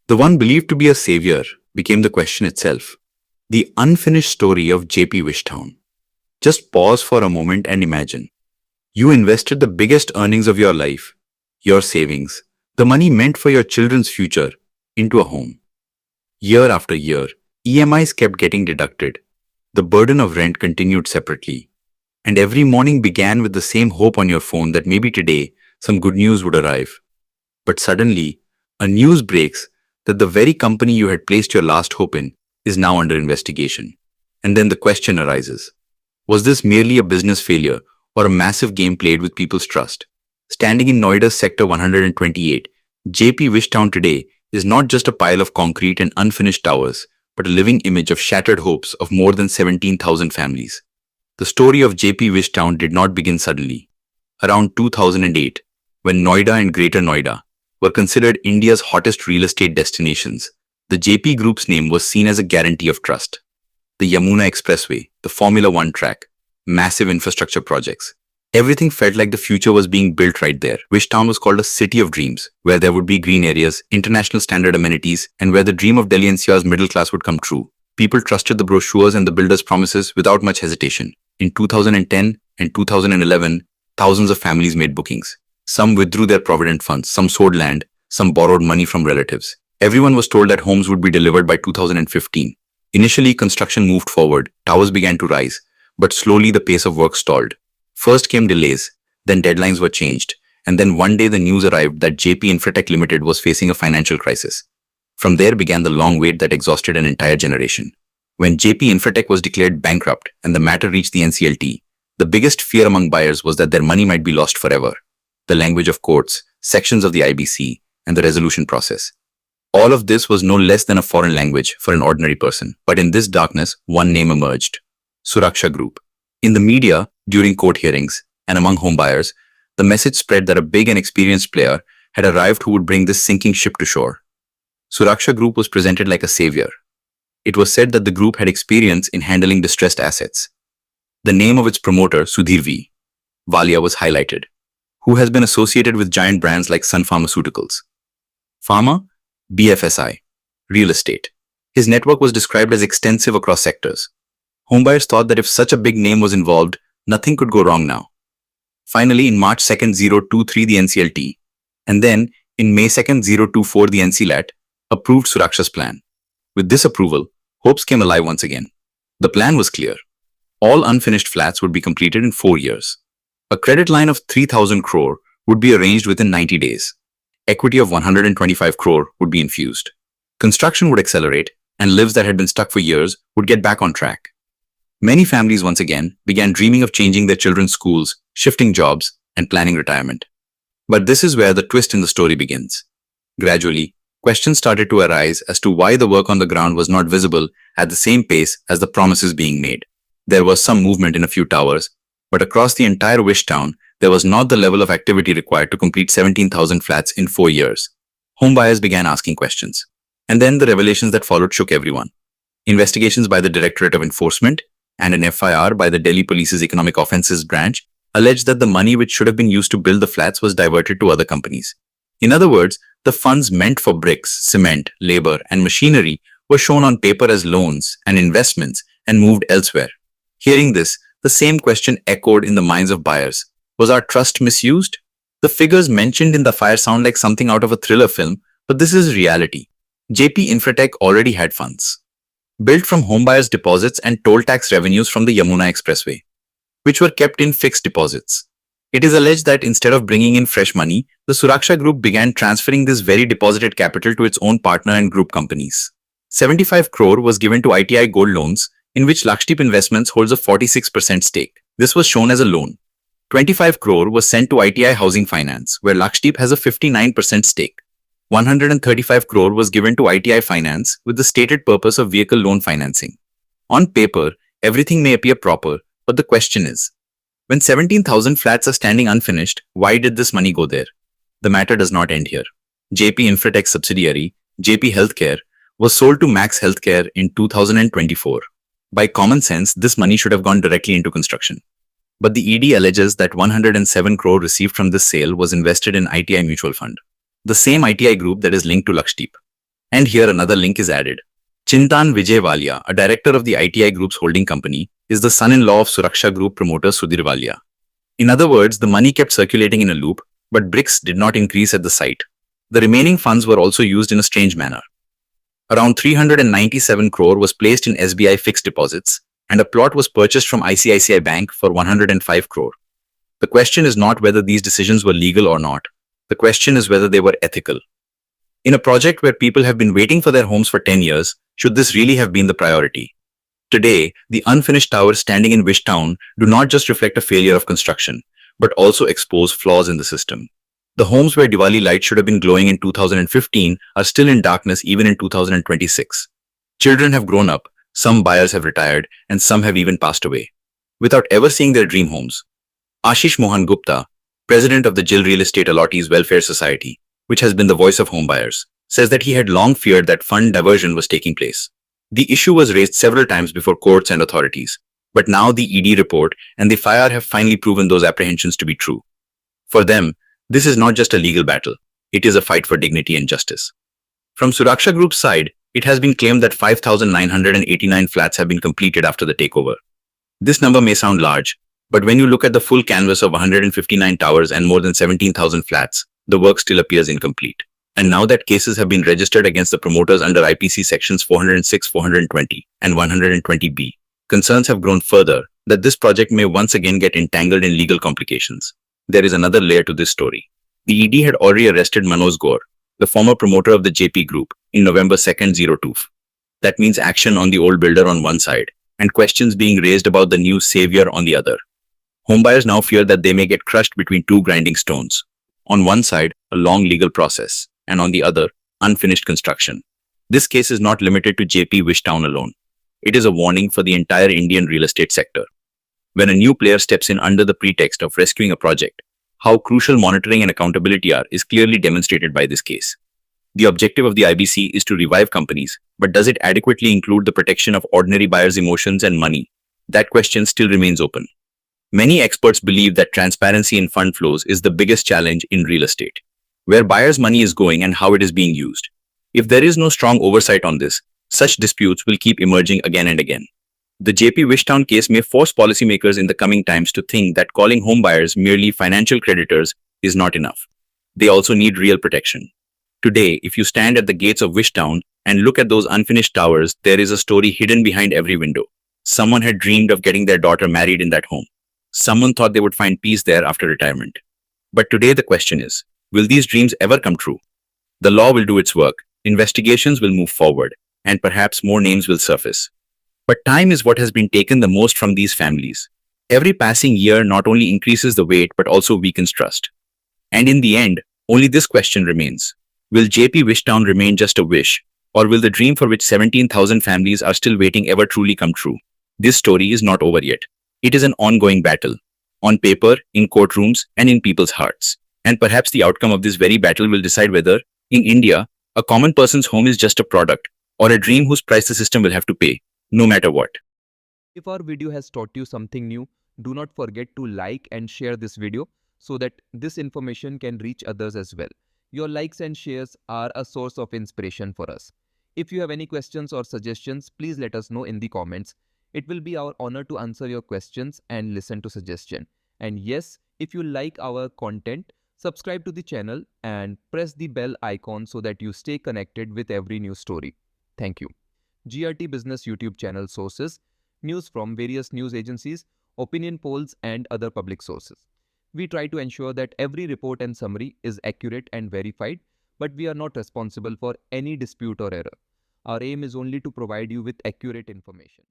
The one believed to be a savior became the question itself. The unfinished story of JP Wishtown. Just pause for a moment and imagine. You invested the biggest earnings of your life, your savings, the money meant for your children's future, into a home. Year after year, EMIs kept getting deducted. The burden of rent continued separately. And every morning began with the same hope on your phone that maybe today some good news would arrive. But suddenly, a news breaks that the very company you had placed your last hope in is now under investigation. And then the question arises. Was this merely a business failure or a massive game played with people's trust? Standing in Noida's Sector 128, JP Wishtown today is not just a pile of concrete and unfinished towers, but a living image of shattered hopes of more than 17,000 families. The story of JP Wishtown did not begin suddenly. Around 2008, when Noida and Greater Noida were considered India's hottest real estate destinations, the JP Group's name was seen as a guarantee of trust. The Yamuna Expressway, the Formula One track, massive infrastructure projects. Everything felt like the future was being built right there. Wishtown was called a city of dreams, where there would be green areas, international standard amenities, and where the dream of Delhi NCR's middle class would come true. People trusted the brochures and the builders' promises without much hesitation. In 2010 and 2011, thousands of families made bookings. Some withdrew their provident funds, some sold land, some borrowed money from relatives. Everyone was told that homes would be delivered by 2015. Initially, construction moved forward, towers began to rise, but slowly the pace of work stalled. First came delays, then deadlines were changed, and then one day the news arrived that JP Infratech Limited was facing a financial crisis. From there began the long wait that exhausted an entire generation. When JP Infratech was declared bankrupt and the matter reached the NCLT, the biggest fear among buyers was that their money might be lost forever. The language of courts, sections of the IBC, and the resolution process. All of this was no less than a foreign language for an ordinary person. But in this darkness, one name emerged. Suraksha Group. In the media, during court hearings, and among homebuyers, the message spread that a big and experienced player had arrived who would bring this sinking ship to shore. Suraksha Group was presented like a savior. It was said that the group had experience in handling distressed assets. The name of its promoter, 𝐮𝐻𝐿 Walia, was highlighted, who has been associated with giant brands like Sun Pharmaceuticals. Pharma, BFSI, real estate. His network was described as extensive across sectors. Homebuyers thought that if such a big name was involved, nothing could go wrong now. Finally, in March 2nd, 2023, the NCLT, and then in May 2nd, 2024, the NCLAT, approved Suraksha's plan. With this approval, hopes came alive once again. The plan was clear. All unfinished flats would be completed in 4 years. A credit line of 3,000 crore would be arranged within 90 days. Equity of 125 crore would be infused. Construction would accelerate, and lives that had been stuck for years would get back on track. Many families once again began dreaming of changing their children's schools, shifting jobs, and planning retirement. But this is where the twist in the story begins. Gradually, questions started to arise as to why the work on the ground was not visible at the same pace as the promises being made. There was some movement in a few towers, but across the entire Wishtown, there was not the level of activity required to complete 17,000 flats in 4 years. Homebuyers began asking questions. And then the revelations that followed shook everyone. Investigations by the Directorate of Enforcement and an FIR by the Delhi Police's Economic Offences branch alleged that the money which should have been used to build the flats was diverted to other companies. In other words, the funds meant for bricks, cement, labor, and machinery were shown on paper as loans and investments and moved elsewhere. Hearing this, the same question echoed in the minds of buyers. Was our trust misused? The figures mentioned in the FIR sound like something out of a thriller film, but this is reality. JP Infratech already had funds, built from homebuyers' deposits and toll tax revenues from the Yamuna Expressway, which were kept in fixed deposits. It is alleged that instead of bringing in fresh money, the Suraksha Group began transferring this very deposited capital to its own partner and group companies. 75 crore was given to ITI Gold Loans, in which Lakshdeep Investments holds a 46% stake. This was shown as a loan. 25 crore was sent to ITI Housing Finance, where Lakshdeep has a 59% stake. 135 crore was given to ITI Finance with the stated purpose of vehicle loan financing. On paper, everything may appear proper, but the question is, when 17,000 flats are standing unfinished, why did this money go there? The matter does not end here. JP Infratech subsidiary, JP Healthcare, was sold to Max Healthcare in 2024. By common sense, this money should have gone directly into construction. But the ED alleges that 107 crore received from this sale was invested in ITI Mutual Fund, the same ITI group that is linked to Lakshdeep. And here another link is added. 𝐮𝐻𝐿𝐻𝐿, a director of the ITI Group's holding company, is the son-in-law of Suraksha Group promoter Sudhir Walia. In other words, the money kept circulating in a loop, but bricks did not increase at the site. The remaining funds were also used in a strange manner. Around 397 crore was placed in SBI fixed deposits, and a plot was purchased from ICICI Bank for 105 crore. The question is not whether these decisions were legal or not. The question is whether they were ethical. In a project where people have been waiting for their homes for 10 years, should this really have been the priority? Today, the unfinished towers standing in Wish Town do not just reflect a failure of construction, but also expose flaws in the system. The homes where Diwali lights should have been glowing in 2015 are still in darkness even in 2026. Children have grown up, some buyers have retired, and some have even passed away, without ever seeing their dream homes. Ashish Mohan Gupta, president of the GIL Real Estate Allottees Welfare Society, which has been the voice of homebuyers, says that he had long feared that fund diversion was taking place. The issue was raised several times before courts and authorities, but now the ED report and the FIR have finally proven those apprehensions to be true. For them, this is not just a legal battle, it is a fight for dignity and justice. From Suraksha Group's side, it has been claimed that 5,989 flats have been completed after the takeover. This number may sound large, but when you look at the full canvas of 159 towers and more than 17,000 flats, the work still appears incomplete. And now that cases have been registered against the promoters under IPC sections 406, 420, and 120B, concerns have grown further that this project may once again get entangled in legal complications. There is another layer to this story. The ED had already arrested Manoj Gaur, the former promoter of the JP Group, in November 2nd, 02. That means action on the old builder on one side, and questions being raised about the new savior on the other. Homebuyers now fear that they may get crushed between two grinding stones. On one side, a long legal process, and on the other, unfinished construction. This case is not limited to JP Wish Town alone. It is a warning for the entire Indian real estate sector. When a new player steps in under the pretext of rescuing a project, how crucial monitoring and accountability are is clearly demonstrated by this case. The objective of the IBC is to revive companies, but does it adequately include the protection of ordinary buyers' emotions and money? That question still remains open. Many experts believe that transparency in fund flows is the biggest challenge in real estate, where buyers' money is going and how it is being used. If there is no strong oversight on this, such disputes will keep emerging again and again. The JP Wish Town case may force policymakers in the coming times to think that calling homebuyers merely financial creditors is not enough. They also need real protection. Today, if you stand at the gates of Wish Town and look at those unfinished towers, there is a story hidden behind every window. Someone had dreamed of getting their daughter married in that home. Someone thought they would find peace there after retirement. But today the question is, will these dreams ever come true? The law will do its work, investigations will move forward, and perhaps more names will surface. But time is what has been taken the most from these families. Every passing year not only increases the weight but also weakens trust. And in the end, only this question remains. Will JP Wish Town remain just a wish, or will the dream for which 17,000 families are still waiting ever truly come true? This story is not over yet. It is an ongoing battle, on paper, in courtrooms, and in people's hearts. And perhaps the outcome of this very battle will decide whether, in India, a common person's home is just a product, or a dream whose price the system will have to pay, no matter what. If our video has taught you something new, do not forget to like and share this video so that this information can reach others as well. Your likes and shares are a source of inspiration for us. If you have any questions or suggestions, please let us know in the comments. It will be our honor to answer your questions and listen to suggestions. And yes, if you like our content, subscribe to the channel and press the bell icon so that you stay connected with every new story. Thank you. GRT Business YouTube channel sources, news from various news agencies, opinion polls and other public sources. We try to ensure that every report and summary is accurate and verified, but we are not responsible for any dispute or error. Our aim is only to provide you with accurate information.